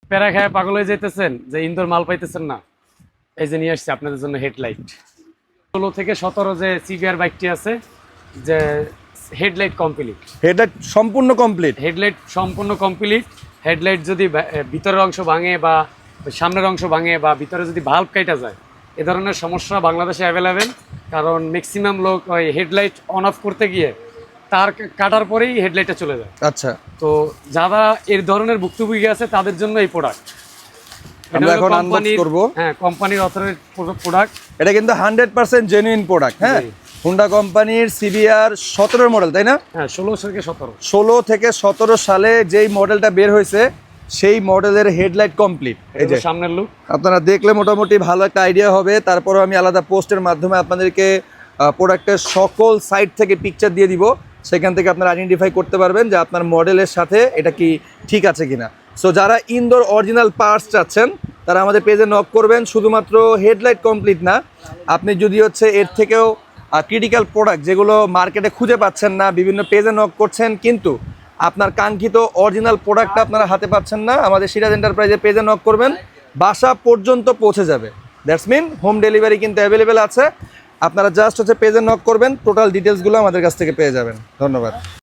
প্যারা খায় পাগল হয়ে যেতেছেন যে ইন্দোর মাল পাইতেছেন না, এই যে নিয়ে আসছি আপনাদের জন্য হেডলাইট। 16 থেকে 17 যে সিভিআর বাইকটি আছে, যে হেডলাইট কমপ্লিট। হেডলাইট সম্পূর্ণ কমপ্লিট। হেডলাইট সম্পূর্ণ কমপ্লিট। হেডলাইট যদি ভিতরের অংশ ভাঙে বা সামনের অংশ ভাঙে বা ভিতরে যদি ভাল্ব কাটা যায়, এ ধরনের সমস্যা বাংলাদেশে অ্যাভেলেবেল। কারণ ম্যাক্সিমাম লোক ওই হেডলাইট অন অফ করতে গিয়ে তার কাটার পরেই হেডলাইটটা চলে যায়। আচ্ছা, তো যারা এর ধরনের ভুক্তভোগী আছে তাদের জন্য এই প্রোডাক্ট। আমরা এখন আনবক্স করব। হ্যাঁ, কোম্পানির অথরাইজড প্রোডাক্ট। এটা কিন্তু 100% জেনুইন প্রোডাক্ট। হ্যাঁ, হোন্ডা কোম্পানির সিবিআর 17 মডেল, তাই না? হ্যাঁ, 16 থেকে 17। 16 থেকে 17 সালে যেই মডেলটা বের হয়েছে সেই মডেলের হেডলাইট কমপ্লিট। এই যে সামনের লুক আপনারা দেখলে মোটামুটি ভালো একটা আইডিয়া হবে। তারপরও আমি আলাদা পোস্টের মাধ্যমে আপনাদেরকে প্রোডাক্টের সকল সাইড থেকে পিকচার দিয়ে দিব, সেখান থেকে আপনারা আইডেন্টিফাই করতে পারবেন যে আপনার মডেলের সাথে এটা কি ঠিক আছে কিনা। সো যারা ইনডোর অরিজিনাল পার্টস চাচ্ছেন তারা আমাদের পেজে নক করবেন। শুধুমাত্র হেডলাইট কমপ্লিট না, আপনি যদি হচ্ছে এর থেকেও ক্রিটিক্যাল প্রোডাক্ট যেগুলো মার্কেটে খুঁজে পাচ্ছেন না, বিভিন্ন পেজে নক করছেন কিন্তু আপনার কাঙ্ক্ষিত অরিজিনাল প্রোডাক্টটা আপনারা হাতে পাচ্ছেন না, আমাদের সিরাজ এন্টারপ্রাইজের পেজে নক করবেন, বাসা পর্যন্ত পৌঁছে যাবে। দ্যাটস মিন হোম ডেলিভারি কিন্তু অ্যাভেলেবেল আছে। আপনারা জাস্ট হচ্ছে পেজে নক করবেন, টোটাল ডিটেলসগুলো আমাদের কাছ থেকে পেয়ে যাবেন। ধন্যবাদ।